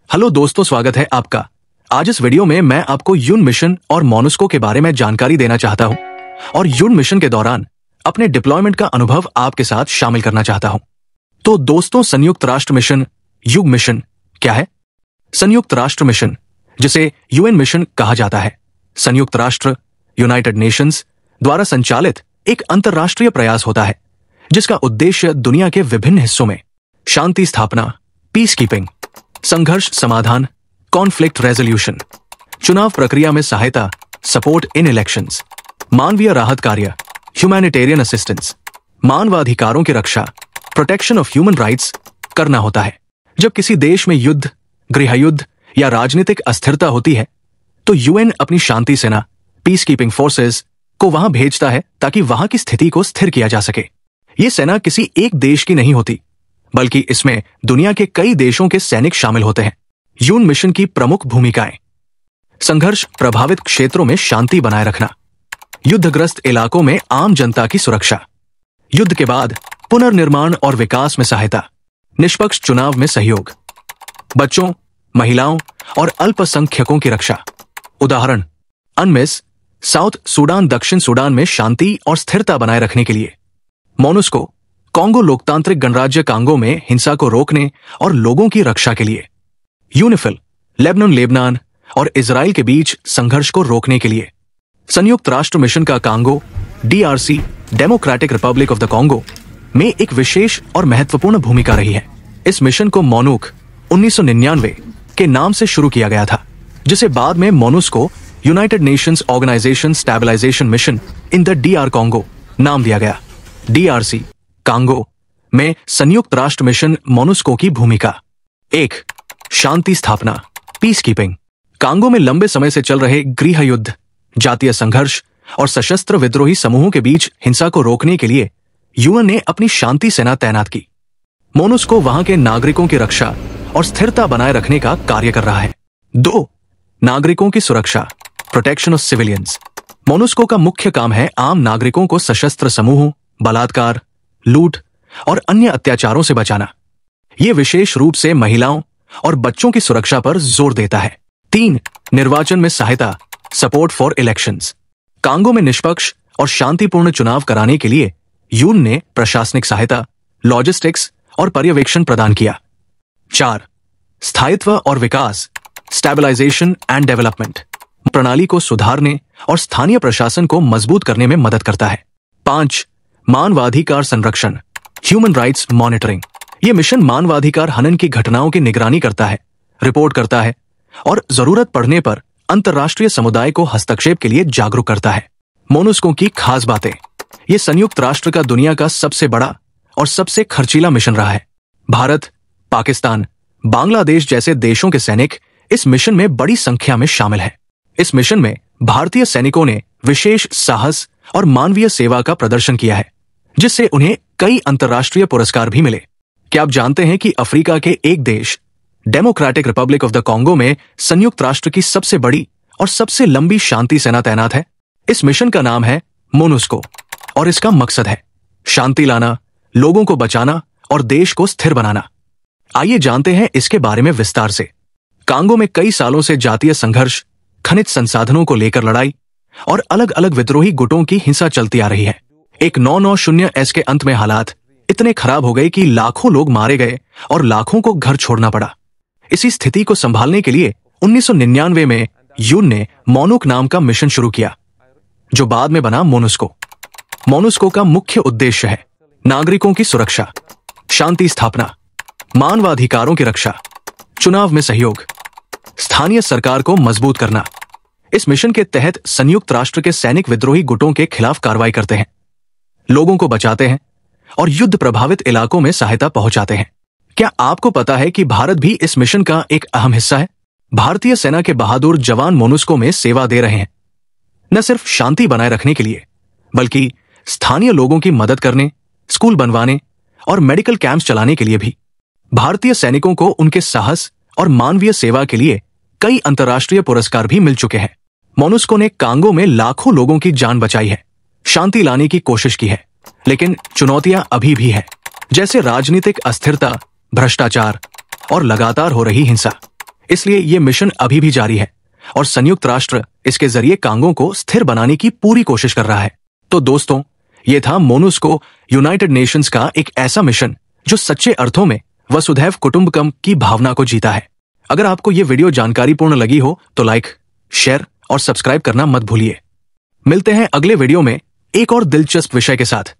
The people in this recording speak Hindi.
हेलो दोस्तों, स्वागत है आपका। आज इस वीडियो में मैं आपको यून मिशन और मोनुस्को के बारे में जानकारी देना चाहता हूं और यून मिशन के दौरान अपने डिप्लॉयमेंट का अनुभव आपके साथ शामिल करना चाहता हूं। तो दोस्तों, संयुक्त राष्ट्र मिशन युग मिशन क्या है? संयुक्त राष्ट्र मिशन, जिसे यूएन मिशन कहा जाता है, संयुक्त राष्ट्र यूनाइटेड नेशंस द्वारा संचालित एक अंतर्राष्ट्रीय प्रयास होता है जिसका उद्देश्य दुनिया के विभिन्न हिस्सों में शांति स्थापना, पीस कीपिंग, संघर्ष समाधान, कॉन्फ्लिक्ट रेजोल्यूशन, चुनाव प्रक्रिया में सहायता, सपोर्ट इन इलेक्शंस, मानवीय राहत कार्य, ह्यूमैनिटेरियन असिस्टेंस, मानवाधिकारों की रक्षा, प्रोटेक्शन ऑफ ह्यूमन राइट्स करना होता है। जब किसी देश में युद्ध, गृहयुद्ध या राजनीतिक अस्थिरता होती है तो यूएन अपनी शांति सेना, पीस कीपिंग फोर्सेस को वहां भेजता है ताकि वहां की स्थिति को स्थिर किया जा सके। ये सेना किसी एक देश की नहीं होती, बल्कि इसमें दुनिया के कई देशों के सैनिक शामिल होते हैं। यून मिशन की प्रमुख भूमिकाएं: संघर्ष प्रभावित क्षेत्रों में शांति बनाए रखना, युद्धग्रस्त इलाकों में आम जनता की सुरक्षा, युद्ध के बाद पुनर्निर्माण और विकास में सहायता, निष्पक्ष चुनाव में सहयोग, बच्चों, महिलाओं और अल्पसंख्यकों की रक्षा। उदाहरण: अनमिस साउथ सूडान, दक्षिण सूडान में शांति और स्थिरता बनाए रखने के लिए। मोनुस्को कांगो लोकतांत्रिक गणराज्य कांगो में हिंसा को रोकने और लोगों की रक्षा के लिए। यूनिफिल लेबनान और इजराइल के बीच संघर्ष को रोकने के लिए। संयुक्त राष्ट्र मिशन का Congo DRC, democratic Republic of the Congo में एक विशेष और महत्वपूर्ण भूमिका रही है। इस मिशन को मोनूक 1999 के नाम से शुरू किया गया था, जिसे बाद में MONUSCO United Nations Organization Stabilization Mission in the DR Congo नाम दिया गया। डीआरसी कांगो में संयुक्त राष्ट्र मिशन मोनुस्को की भूमिका। 1. शांति स्थापना, पीस कीपिंग। कांगो में लंबे समय से चल रहे गृह युद्ध, जातीय संघर्ष और सशस्त्र विद्रोही समूहों के बीच हिंसा को रोकने के लिए यूएन ने अपनी शांति सेना तैनात की। मोनुस्को वहां के नागरिकों की रक्षा और स्थिरता बनाए रखने का कार्य कर रहा है। 2. नागरिकों की सुरक्षा, प्रोटेक्शन ऑफ सिविलियंस। मोनुस्को का मुख्य काम है आम नागरिकों को सशस्त्र समूहों, बलात्कार, लूट और अन्य अत्याचारों से बचाना। यह विशेष रूप से महिलाओं और बच्चों की सुरक्षा पर जोर देता है। 3. निर्वाचन में सहायता, सपोर्ट फॉर इलेक्शंस। कांगो में निष्पक्ष और शांतिपूर्ण चुनाव कराने के लिए यूएन ने प्रशासनिक सहायता, लॉजिस्टिक्स और पर्यवेक्षण प्रदान किया। 4. स्थायित्व और विकास, स्टेबलाइजेशन एंड डेवलपमेंट। प्रणाली को सुधारने और स्थानीय प्रशासन को मजबूत करने में मदद करता है। 5. मानवाधिकार संरक्षण, ह्यूमन राइट्स मॉनिटरिंग। यह मिशन मानवाधिकार हनन की घटनाओं की निगरानी करता है, रिपोर्ट करता है और जरूरत पड़ने पर अंतर्राष्ट्रीय समुदाय को हस्तक्षेप के लिए जागरूक करता है। मोनुस्को की खास बातें: यह संयुक्त राष्ट्र का दुनिया का सबसे बड़ा और सबसे खर्चीला मिशन रहा है। भारत, पाकिस्तान, बांग्लादेश जैसे देशों के सैनिक इस मिशन में बड़ी संख्या में शामिल हैं। इस मिशन में भारतीय सैनिकों ने विशेष साहस और मानवीय सेवा का प्रदर्शन किया है, जिससे उन्हें कई अंतर्राष्ट्रीय पुरस्कार भी मिले। क्या आप जानते हैं कि अफ्रीका के एक देश, democratic Republic of the Congo में संयुक्त राष्ट्र की सबसे बड़ी और सबसे लंबी शांति सेना तैनात है? इस मिशन का नाम है मोनुस्को और इसका मकसद है शांति लाना, लोगों को बचाना और देश को स्थिर बनाना। आइए जानते हैं इसके बारे में विस्तार से। कांगो में कई सालों से जातीय संघर्ष, खनिज संसाधनों को लेकर लड़ाई और अलग अलग विद्रोही गुटों की हिंसा चलती आ रही है। 1990 के अंत में हालात इतने खराब हो गए कि लाखों लोग मारे गए और लाखों को घर छोड़ना पड़ा। इसी स्थिति को संभालने के लिए 1999 में यूएन ने मोनुक नाम का मिशन शुरू किया, जो बाद में बना मोनुस्को। मोनुस्को का मुख्य उद्देश्य है नागरिकों की सुरक्षा, शांति स्थापना, मानवाधिकारों की रक्षा, चुनाव में सहयोग, स्थानीय सरकार को मजबूत करना। इस मिशन के तहत संयुक्त राष्ट्र के सैनिक विद्रोही गुटों के खिलाफ कार्रवाई करते हैं, लोगों को बचाते हैं और युद्ध प्रभावित इलाकों में सहायता पहुंचाते हैं। क्या आपको पता है कि भारत भी इस मिशन का एक अहम हिस्सा है? भारतीय सेना के बहादुर जवान मोनुस्को में सेवा दे रहे हैं, न सिर्फ शांति बनाए रखने के लिए, बल्कि स्थानीय लोगों की मदद करने, स्कूल बनवाने और मेडिकल कैंप्स चलाने के लिए भी। भारतीय सैनिकों को उनके साहस और मानवीय सेवा के लिए कई अंतर्राष्ट्रीय पुरस्कार भी मिल चुके हैं। मोनुस्को ने कांगो में लाखों लोगों की जान बचाई है, शांति लाने की कोशिश की है, लेकिन चुनौतियां अभी भी हैं, जैसे राजनीतिक अस्थिरता, भ्रष्टाचार और लगातार हो रही हिंसा। इसलिए ये मिशन अभी भी जारी है और संयुक्त राष्ट्र इसके जरिए कांगो को स्थिर बनाने की पूरी कोशिश कर रहा है। तो दोस्तों, ये था मोनुस्को, यूनाइटेड नेशंस का एक ऐसा मिशन जो सच्चे अर्थों में वसुधैव कुटुंबकम की भावना को जीता है। अगर आपको ये वीडियो जानकारीपूर्ण लगी हो तो लाइक, शेयर और सब्सक्राइब करना मत भूलिए। मिलते हैं अगले वीडियो में एक और दिलचस्प विषय के साथ।